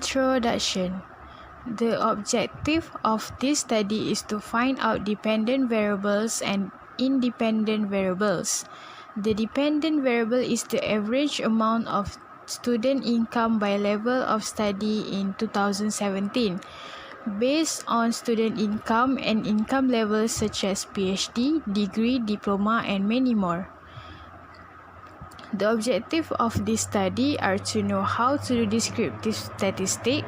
Introduction. The objective of this study is to find out dependent variables and independent variables. The dependent variable is the average amount of student income by level of study in 2017, based on student income and income levels such as PhD, degree, diploma, and many more. The objective of this study are to know how to do descriptive statistics,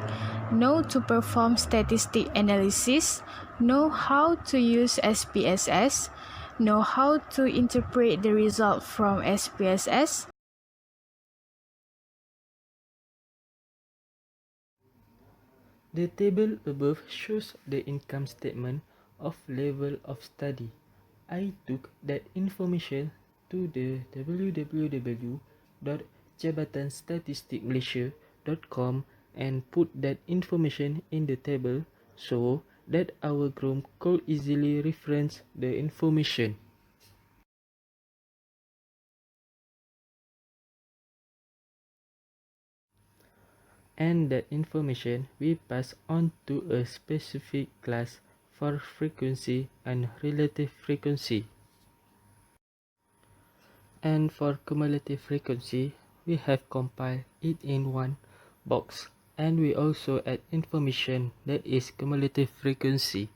know to perform statistic analysis, know how to use SPSS, know how to interpret the result from SPSS. The table above shows the income statement of level of study. I took that information to the www.jabatanstatistikmalaysia.com and put that information in the table so that our group could easily reference the information. And that information we pass on to a specific class for frequency and relative frequency. And for cumulative frequency, we have compiled it in one box, and we also add information that is cumulative frequency.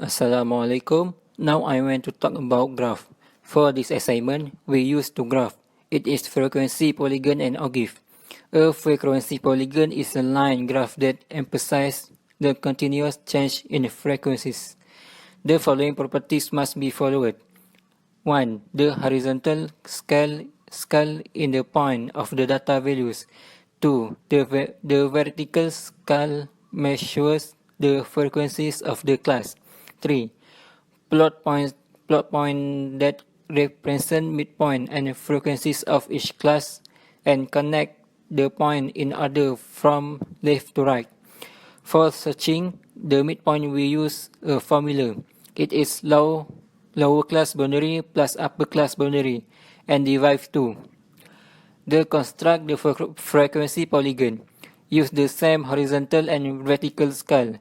Assalamualaikum. Now I want to talk about graph. For this assignment, we use two graph. It is frequency polygon and ogive. A frequency polygon is a line graph that emphasizes the continuous change in frequencies. The following properties must be followed. 1. The horizontal scale in the point of the data values. 2. The vertical scale measures the frequencies of the class. 3. Plot point that represent midpoint and frequencies of each class and connect the point in order from left to right. For searching the midpoint, we use a formula. It is lower class boundary plus upper class boundary and divide 2. The construct the frequency polygon. Use the same horizontal and vertical scale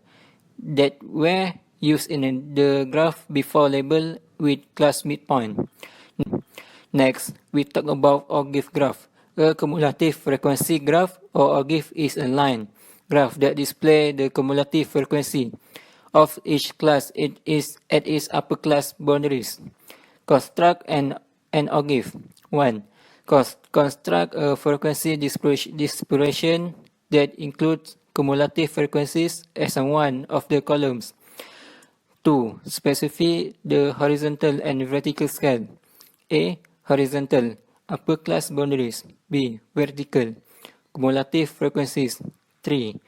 that were used in the graph before label with class midpoint. Next, we talk about ogive graph. A cumulative frequency graph or ogive is a line graph that displays the cumulative frequency of each class at its upper class boundaries. Construct an ogive. 1. Construct a frequency distribution that includes cumulative frequencies as one of the columns. 2. Specify the horizontal and vertical scale. A. Horizontal, upper class boundaries. B. Vertical, cumulative frequencies. 3.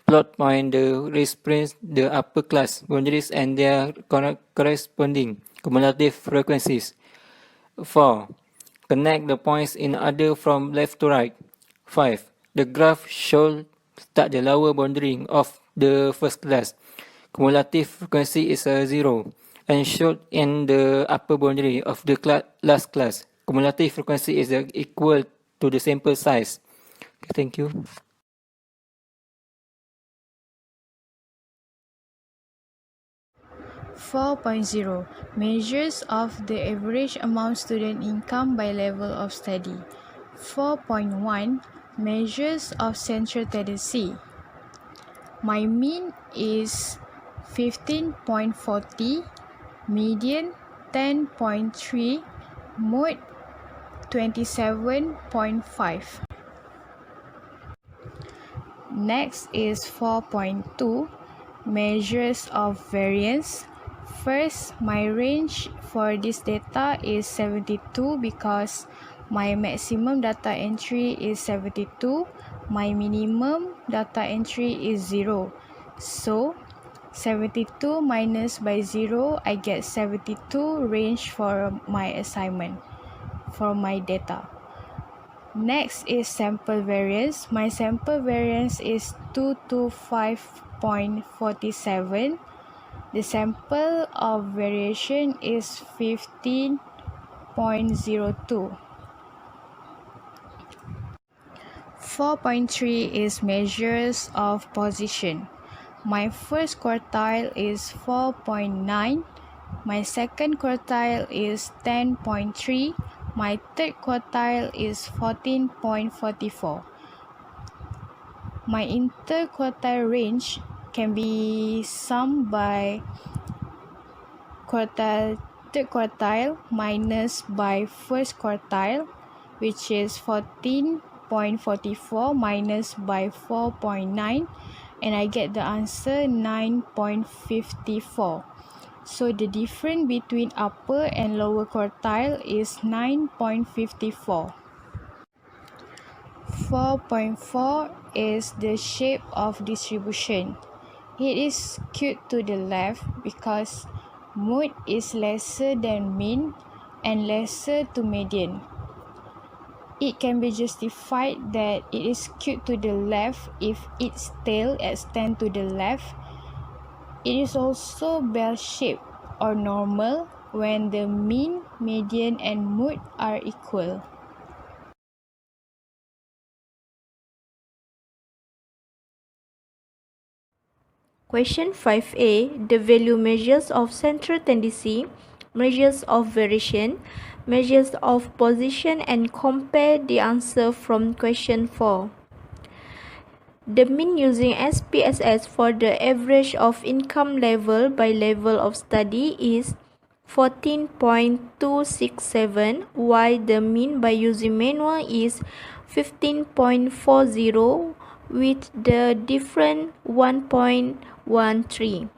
Plot point the reference the upper class boundaries and their corresponding cumulative frequencies. 4. Connect the points in order from left to right. 5. The graph should start the lower boundary of the first class. Cumulative frequency is 0 and should end the upper boundary of the last class. Cumulative frequency is equal to the sample size. Okay, thank you. .0 Measures of the average amount student income by level of study. 4.1 Measures of central tendency. My mean is 15.40, median 10.3, mode 27.5. Next is 4.2 Measures of variance. First, my range for this data is 72 because my maximum data entry is 72, my minimum data entry is 0. So, 72 minus by 0, I get 72 range for my assignment, for my data. Next is sample variance. My sample variance is 225.47. The sample of variation is 15 4.02. 4.3 is measures of position. My first quartile is 4.9. My second quartile is 10.3. My third quartile is 14.44. My interquartile range can be summed by third quartile minus by first quartile, which is 14.44 minus by 4.9, and I get the answer 9.54. So the difference between upper and lower quartile is 9.54. 4.4 is the shape of distribution. It is skewed to the left because mode is lesser than mean and lesser to median. It can be justified that it is skewed to the left if its tail extends to the left. It is also bell-shaped or normal when the mean, median, and mode are equal. Question 5a. The value measures of central tendency, measures of variation, measures of position, and compare the answer from question 4. The mean using SPSS for the average of income level by level of study is 14.267, while the mean by using manual is 15.40, with the difference 1.13.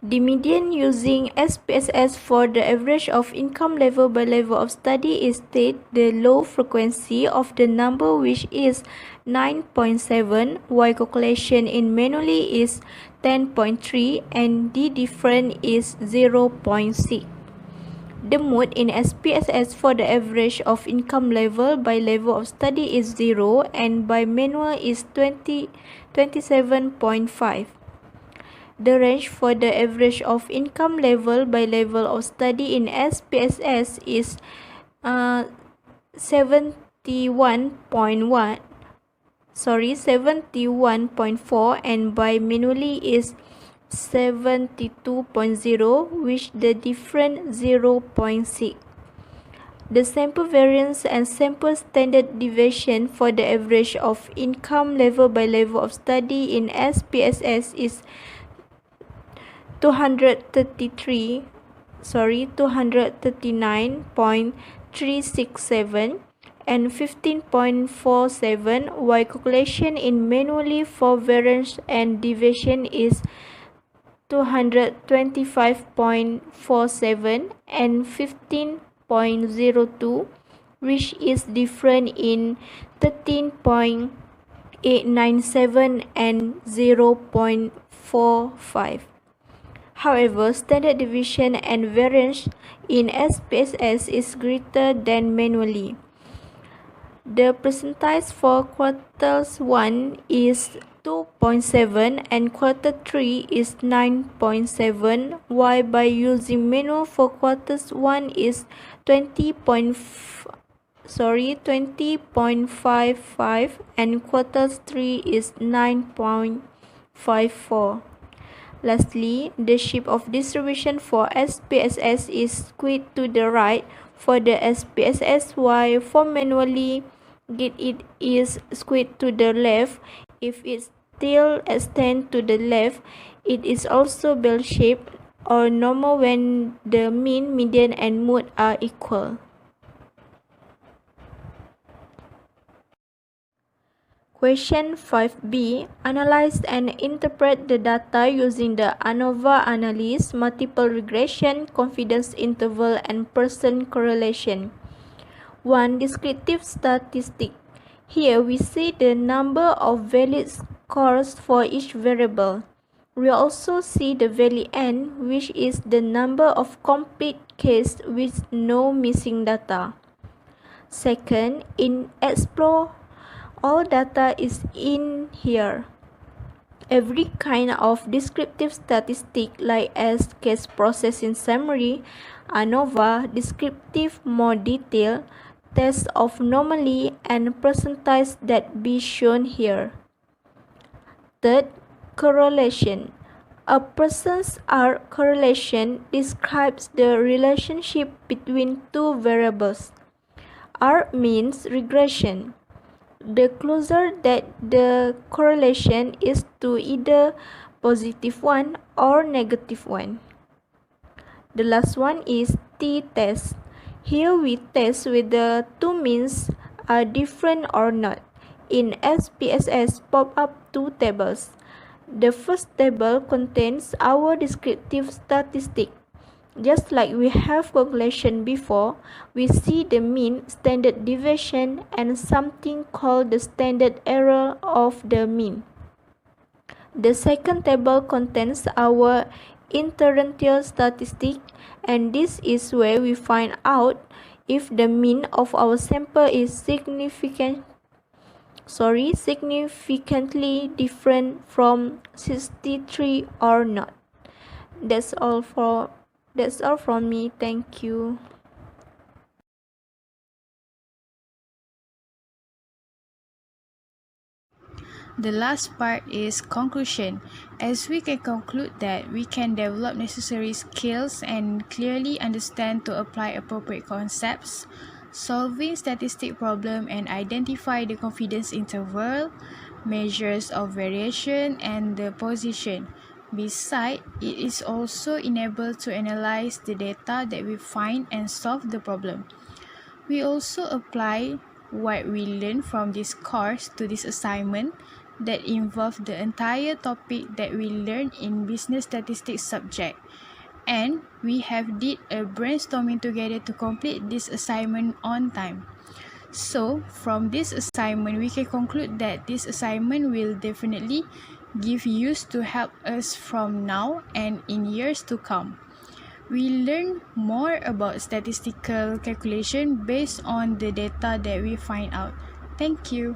The median using SPSS for the average of income level by level of study is the low frequency of the number, which is 9.7, while calculation in manually is 10.3, and the difference is 0.6. The mode in SPSS for the average of income level by level of study is 0, and by manual is 27.5. The range for the average of income level by level of study in SPSS is 71.4, and by manually is 72.0, which the difference 0.6. The sample variance and sample standard deviation for the average of income level by level of study in SPSS is 239.367 and 15.47, while calculation in manually for variance and deviation is 225.47 and 15.02, which is different in 13.897 and 0.45. However, standard deviation and variance in SPSS is greater than manually. The percentage for quarters 1 is 2.7 and quarter 3 is 9.7, while by using manual for quarters 1 is 20.55 and quarters 3 is 9.54. Lastly, the shape of distribution for SPSS is skewed to the right for the SPSS, while for manually it is skewed to the left. If its tail extends to the left, it is also bell-shaped or normal when the mean, median, and mode are equal. Question 5b. Analyze and interpret the data using the ANOVA analysis, multiple regression, confidence interval, and Pearson correlation. 1. Descriptive statistic. Here we see the number of valid scores for each variable. We also see the value n, which is the number of complete cases with no missing data. Second, in explore, all data is in here. Every kind of descriptive statistic like as case processing summary, ANOVA, descriptive more detail, test of anomaly and percentage that be shown here. Third, correlation. A person's R correlation describes the relationship between two variables. R means regression. The closer that the correlation is to either positive one or negative one. The last one is t-test. Here we test whether two means are different or not. In SPSS pop-up two tables. The first table contains our descriptive statistic. Just like we have calculation before, we see the mean, standard deviation, and something called the standard error of the mean. The second table contains our interrential statistic, and this is where we find out if the mean of our sample is significantly different from 63 or not. That's all from me. Thank you. The last part is conclusion, as we can conclude that we can develop necessary skills and clearly understand to apply appropriate concepts, solving statistic problem and identify the confidence interval, measures of variation and the position. Besides, it is also enabled to analyze the data that we find and solve the problem. We also apply what we learned from this course to this assignment that involve the entire topic that we learned in business statistics subject, and we have did a brainstorming together to complete this assignment on time. So from this assignment we can conclude that this assignment will definitely give use to help us from now and in years to come. We learn more about statistical calculation based on the data that we find out. Thank you.